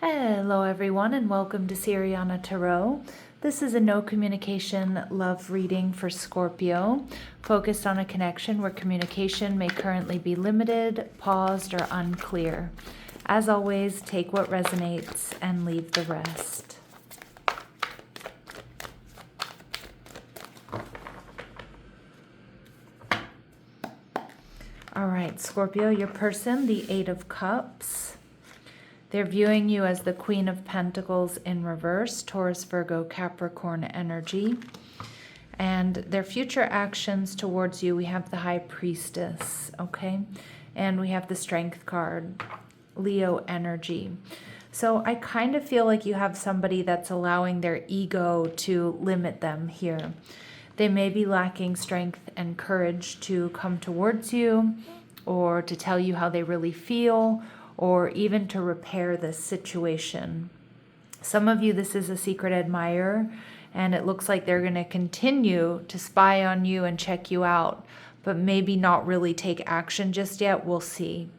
Hello everyone and welcome to Siriana Tarot. This is a no communication love reading for Scorpio, focused on a connection where communication may currently be limited, paused, or unclear. As always, take what resonates and leave the rest. All right, Scorpio, your person, the Eight of Cups. They're viewing you as the Queen of Pentacles in reverse, Taurus, Virgo, Capricorn energy. And their future actions towards you, we have the High Priestess, okay? And we have the Strength card, Leo energy. So I kind of feel like you have somebody that's allowing their ego to limit them here. They may be lacking strength and courage to come towards you or to tell you how they really feel, or even to repair this situation. Some of you, this is a secret admirer, and it looks like they're going to continue to spy on you and check you out, but maybe not really take action just yet. We'll see.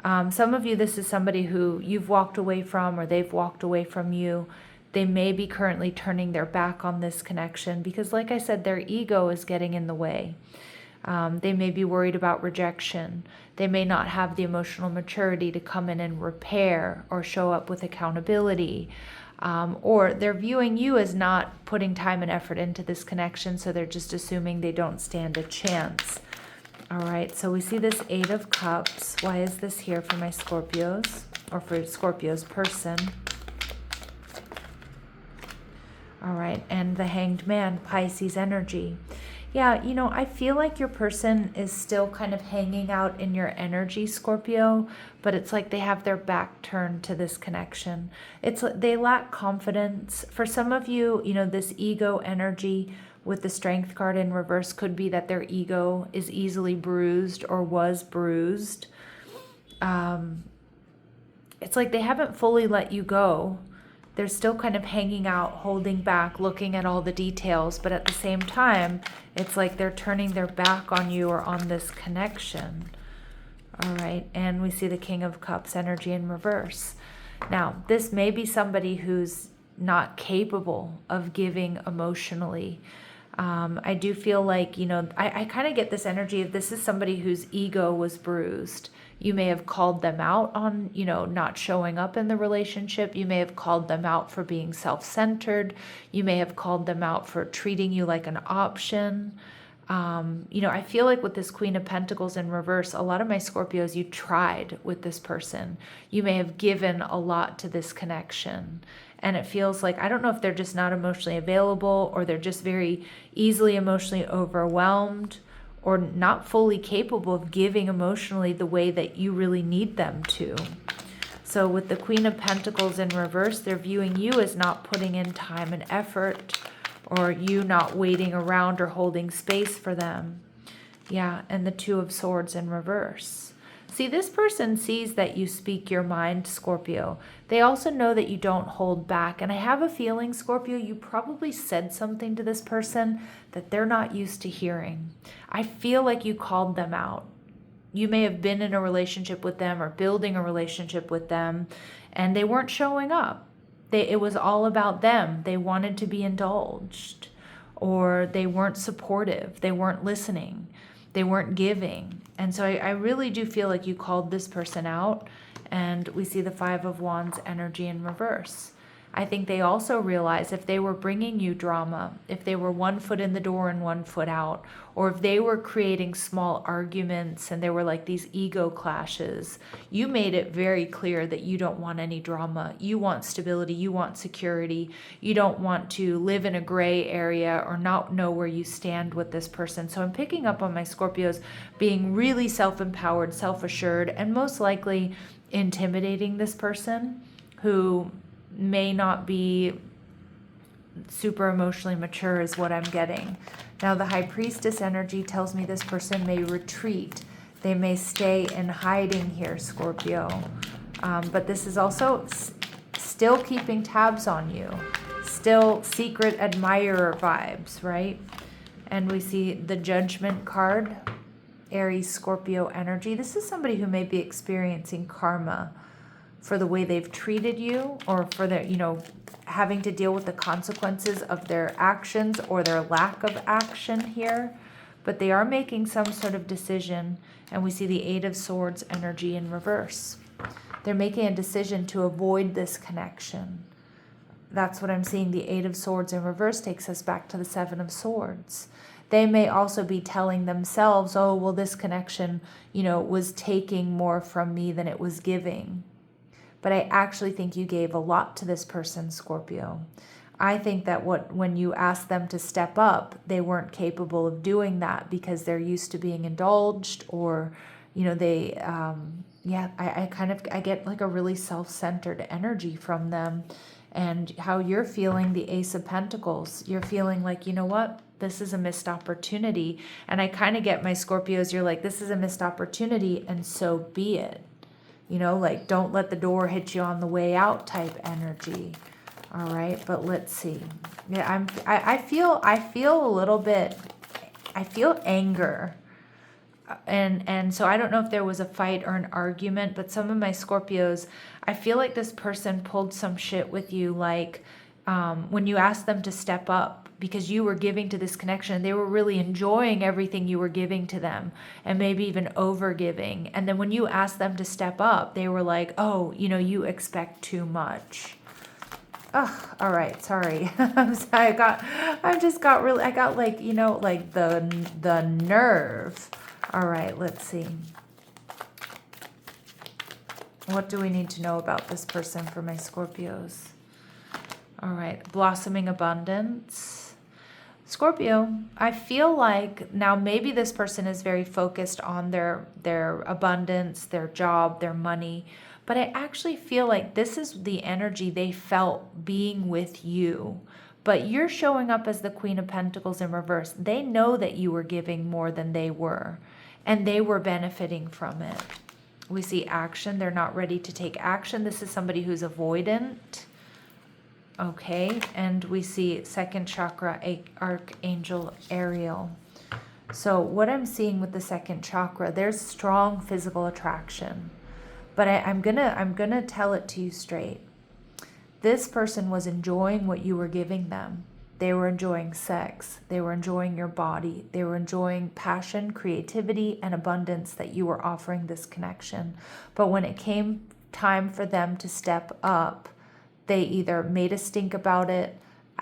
Some of you, this is somebody who you've walked away from or they've walked away from you. They may be currently turning their back on this connection because, like I said, their ego is getting in the way. They may be worried about rejection. They may not have the emotional maturity to come in and repair or show up with accountability. Or they're viewing you as not putting time and effort into this connection, so they're just assuming they don't stand a chance. All right, so we see this Eight of Cups. Why is this here for my Scorpios, or for Scorpio's person? All right, and the Hanged Man, Pisces energy. Yeah, you know, I feel like your person is still kind of hanging out in your energy, Scorpio, but it's like they have their back turned to this connection. They lack confidence. For some of you, you know, this ego energy with the Strength card in reverse could be that their ego is easily bruised or was bruised. It's like they haven't fully let you go. They're still kind of hanging out, holding back, looking at all the details, but at the same time, it's like they're turning their back on you or on this connection. All right, and we see the King of Cups energy in reverse. Now, this may be somebody who's not capable of giving emotionally. I do feel like, you know, I kind of get this energy of this is somebody whose ego was bruised. You may have called them out on, you know, not showing up in the relationship. You may have called them out for being self-centered. You may have called them out for treating you like an option. You know, I feel like with this Queen of Pentacles in reverse, a lot of my Scorpios, you tried with this person. You may have given a lot to this connection. And it feels like, I don't know if they're just not emotionally available or they're just very easily emotionally overwhelmed or not fully capable of giving emotionally the way that you really need them to. So with the Queen of Pentacles in reverse, they're viewing you as not putting in time and effort, or you not waiting around or holding space for them. Yeah, and the Two of Swords in reverse. See, this person sees that you speak your mind, Scorpio. They also know that you don't hold back. And I have a feeling, Scorpio, you probably said something to this person that they're not used to hearing. I feel like you called them out. You may have been in a relationship with them or building a relationship with them, and they weren't showing up. It was all about them. They wanted to be indulged, or they weren't supportive. They weren't listening. They weren't giving. And so I really do feel like you called this person out, and we see the Five of Wands energy in reverse. I think they also realize if they were bringing you drama, if they were 1 foot in the door and 1 foot out, or if they were creating small arguments and there were like these ego clashes, you made it very clear that you don't want any drama. You want stability. You want security. You don't want to live in a gray area or not know where you stand with this person. So I'm picking up on my Scorpios being really self-empowered, self-assured, and most likely intimidating this person who may not be super emotionally mature is what I'm getting. Now the High Priestess energy tells me this person may retreat. They may stay in hiding here, Scorpio. But this is also still keeping tabs on you. Still secret admirer vibes, right? And we see the Judgment card, Aries, Scorpio energy. This is somebody who may be experiencing karma for the way they've treated you, or for their, having to deal with the consequences of their actions or their lack of action here. But they are making some sort of decision, and we see the Eight of Swords energy in reverse. They're making a decision to avoid this connection. That's what I'm seeing. The Eight of Swords in reverse takes us back to the Seven of Swords. They may also be telling themselves, oh, well, this connection, was taking more from me than it was giving. But I actually think you gave a lot to this person, Scorpio. I think that when you asked them to step up, they weren't capable of doing that because they're used to being indulged, or, I get like a really self-centered energy from them. And how you're feeling the Ace of Pentacles, you're feeling like, you know what, this is a missed opportunity. And I kind of get my Scorpios, you're like, this is a missed opportunity, and so be it. Like, don't let the door hit you on the way out type energy. All right, but let's see. Yeah, I feel a little bit, I feel anger. And so I don't know if there was a fight or an argument, but some of my Scorpios, I feel like this person pulled some shit with you, like when you asked them to step up because you were giving to this connection, they were really enjoying everything you were giving to them, and maybe even over giving. And then when you asked them to step up, they were like, oh, you expect too much. Oh, all right. Sorry. I'm sorry. I got like, like the nerve. All right. Let's see. What do we need to know about this person for my Scorpios? All right. Blossoming abundance. Scorpio, I feel like now maybe this person is very focused on their abundance, their job, their money. But I actually feel like this is the energy they felt being with you. But you're showing up as the Queen of Pentacles in reverse. They know that you were giving more than they were, and they were benefiting from it. We see action. They're not ready to take action. This is somebody who's avoidant. Okay, and we see second chakra, Archangel Ariel. So what I'm seeing with the second chakra, there's strong physical attraction. But I'm gonna tell it to you straight. This person was enjoying what you were giving them. They were enjoying sex. They were enjoying your body. They were enjoying passion, creativity, and abundance that you were offering this connection. But when it came time for them to step up, they either made a stink about it,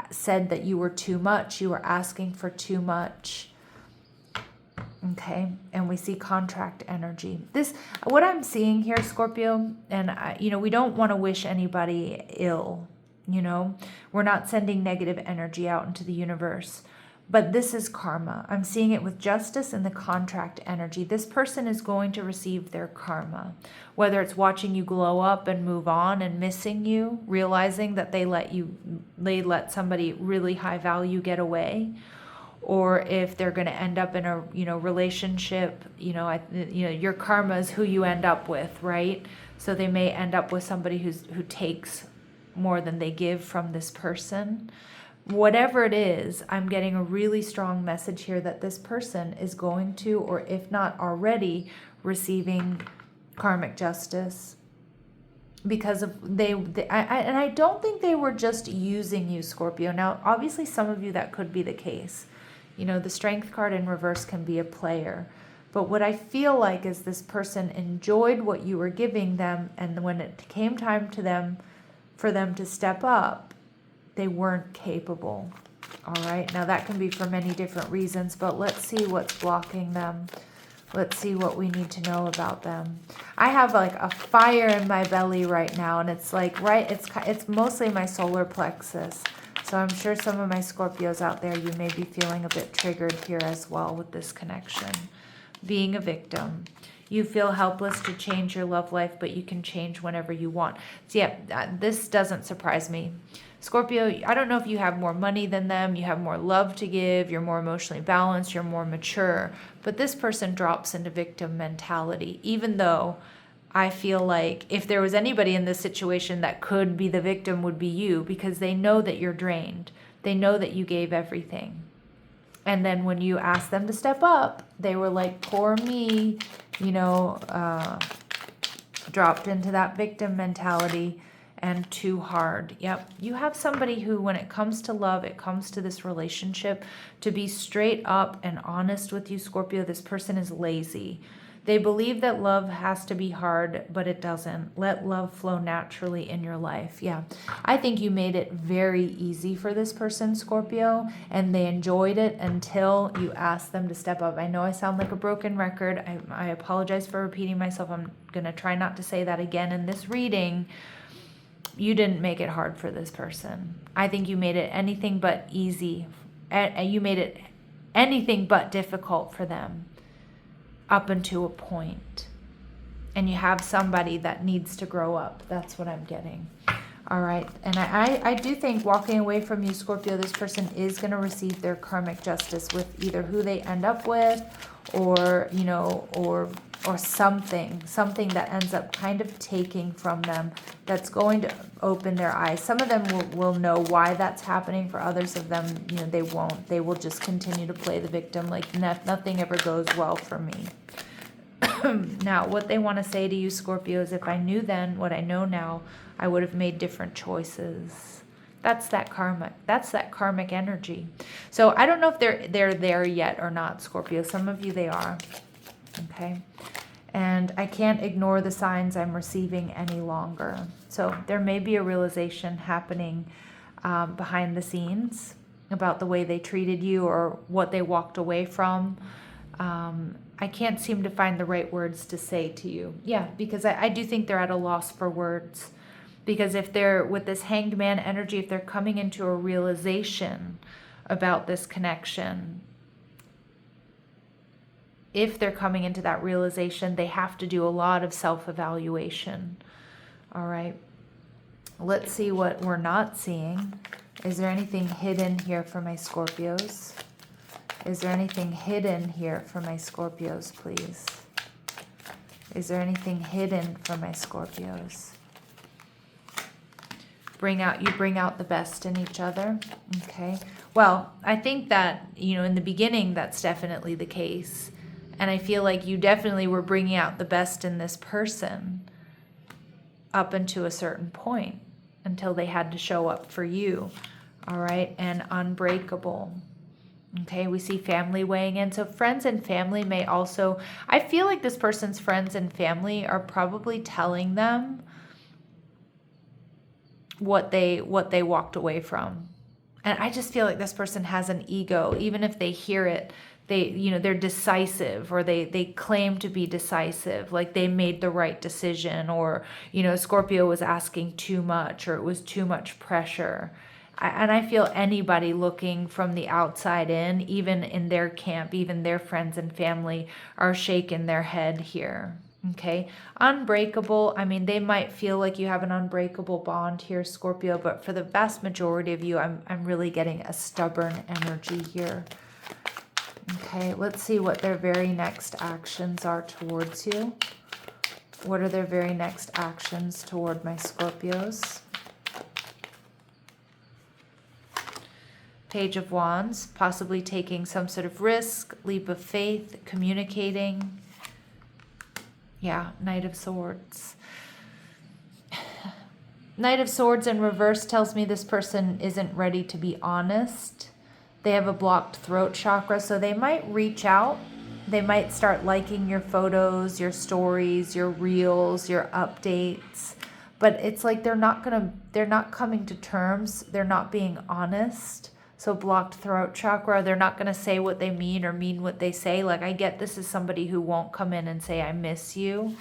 said that you were too much, you were asking for too much. Okay, and we see contract energy. What I'm seeing here, Scorpio, and we don't want to wish anybody ill, We're not sending negative energy out into the universe. But this is karma. I'm seeing it with justice and the contract energy. This person is going to receive their karma. Whether it's watching you glow up and move on and missing you, realizing that they let somebody really high value get away, or if they're going to end up in a relationship, your karma is who you end up with, right? So they may end up with somebody who takes more than they give from this person. Whatever it is, I'm getting a really strong message here that this person is going to, or if not already, receiving karmic justice because of and I don't think they were just using you, Scorpio. Now, obviously, some of you that could be the case. The Strength card in reverse can be a player. But what I feel like is this person enjoyed what you were giving them, and when it came time for them to step up, they weren't capable. All right. Now that can be for many different reasons, but let's see what's blocking them. Let's see what we need to know about them. I have like a fire in my belly right now, and it's like, it's mostly my solar plexus. So I'm sure some of my Scorpios out there, you may be feeling a bit triggered here as well with this connection. Being a victim. You feel helpless to change your love life, but you can change whenever you want. So yeah, this doesn't surprise me. Scorpio, I don't know if you have more money than them, you have more love to give, you're more emotionally balanced, you're more mature, but this person drops into victim mentality, even though I feel like if there was anybody in this situation that could be the victim would be you, because they know that you're drained. They know that you gave everything. And then when you ask them to step up, they were like, poor me, dropped into that victim mentality and too hard. Yep. You have somebody who, when it comes to love, it comes to this relationship, to be straight up and honest with you, Scorpio, this person is lazy. They believe that love has to be hard, but it doesn't. Let love flow naturally in your life. Yeah. I think you made it very easy for this person, Scorpio, and they enjoyed it until you asked them to step up. I know I sound like a broken record. I apologize for repeating myself. I'm going to try not to say that again in this reading. You didn't make it hard for this person. I think you made it anything but easy. You made it anything but difficult for them up until a point. And you have somebody that needs to grow up. That's what I'm getting. All right. And I do think walking away from you, Scorpio, this person is going to receive their karmic justice with either who they end up with, or, you know, or something that ends up kind of taking from them, that's going to open their eyes. Some of them will know why that's happening. For others of them, you know, they won't. They will just continue to play the victim, like nothing ever goes well for me. Now, what they want to say to you, Scorpio, is if I knew then what I know now, I would have made different choices. That's that karmic. That's that karmic energy. So I don't know if they're there yet or not, Scorpio. Some of you, they are. Okay. And I can't ignore the signs I'm receiving any longer. So there may be a realization happening behind the scenes about the way they treated you or what they walked away from. I can't seem to find the right words to say to you. Yeah, because I do think they're at a loss for words. Because if they're with this Hanged Man energy, if they're coming into a realization about this connection, if they're coming into that realization, they have to do a lot of self-evaluation. All right. Let's see what we're not seeing. Is there anything hidden here for my Scorpios? Is there anything hidden here for my Scorpios, please? Is there anything hidden for my Scorpios? You bring out the best in each other. Okay. Well, I think that, you know, in the beginning, that's definitely the case. And I feel like you definitely were bringing out the best in this person up until a certain point, until they had to show up for you. All right. And unbreakable. Okay. We see family weighing in. So friends and family may also, I feel like this person's friends and family are probably telling them what they walked away from. And I just feel like this person has an ego. Even if they hear it, they're decisive, or they claim to be decisive, like they made the right decision, or, you know, Scorpio was asking too much, or it was too much pressure. And I feel anybody looking from the outside in, even in their camp, even their friends and family, are shaking their head here. Okay. Unbreakable. I mean, they might feel like you have an unbreakable bond here, Scorpio, but for the vast majority of you, I'm really getting a stubborn energy here. Okay, let's see what their very next actions are towards you. What are their very next actions toward my Scorpios? Page of Wands, possibly taking some sort of risk, leap of faith, communicating. Yeah, Knight of Swords. Knight of Swords in reverse tells me this person isn't ready to be honest. They have a blocked throat chakra, so they might reach out. They might start liking your photos, your stories, your reels, your updates. But it's like they're not coming to terms. They're not being honest. So blocked throat chakra, they're not going to say what they mean or mean what they say. Like, I get this is somebody who won't come in and say, I miss you.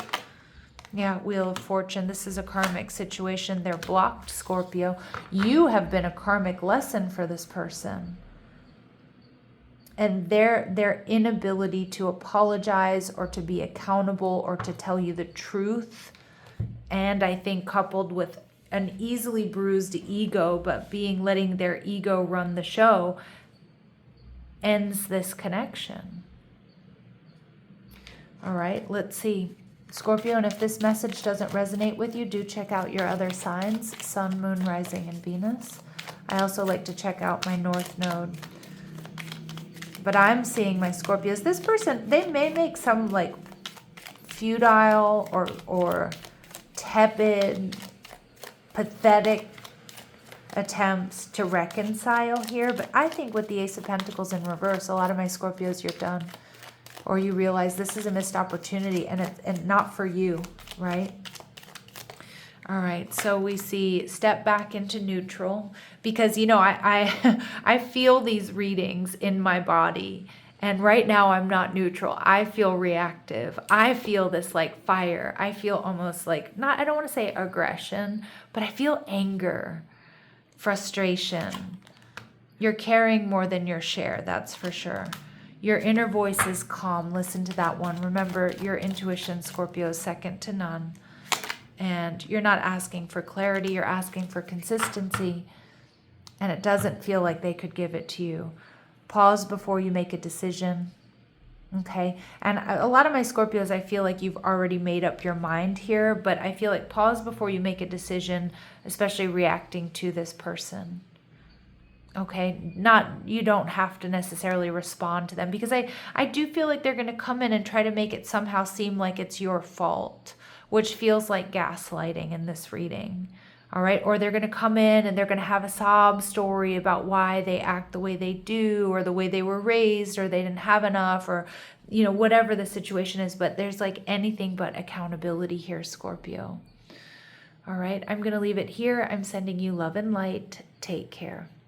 Yeah, Wheel of Fortune. This is a karmic situation. They're blocked, Scorpio. You have been a karmic lesson for this person. And their inability to apologize or to be accountable or to tell you the truth, and I think coupled with an easily bruised ego, but letting their ego run the show, ends this connection. All right, let's see. Scorpio, and if this message doesn't resonate with you, do check out your other signs, Sun, Moon, Rising, and Venus. I also like to check out my North Node. But I'm seeing my Scorpios. This person, they may make some like futile or tepid, pathetic attempts to reconcile here. But I think with the Ace of Pentacles in reverse, a lot of my Scorpios, you're done. Or you realize this is a missed opportunity and not for you, right? All right, so we see step back into neutral because, you know, I feel these readings in my body. And right now I'm not neutral. I feel reactive. I feel this like fire. I feel almost like, not, I don't want to say aggression, but I feel anger, frustration. You're carrying more than your share, that's for sure. Your inner voice is calm. Listen to that one. Remember, your intuition, Scorpio, is second to none. And you're not asking for clarity. You're asking for consistency. And it doesn't feel like they could give it to you. Pause before you make a decision. Okay? And a lot of my Scorpios, I feel like you've already made up your mind here. But I feel like pause before you make a decision, especially reacting to this person. Okay, you don't have to necessarily respond to them because I do feel like they're going to come in and try to make it somehow seem like it's your fault, which feels like gaslighting in this reading. All right, or they're going to come in and they're going to have a sob story about why they act the way they do, or the way they were raised, or they didn't have enough, or, you know, whatever the situation is. But there's like anything but accountability here, Scorpio. All right, I'm going to leave it here. I'm sending you love and light. Take care.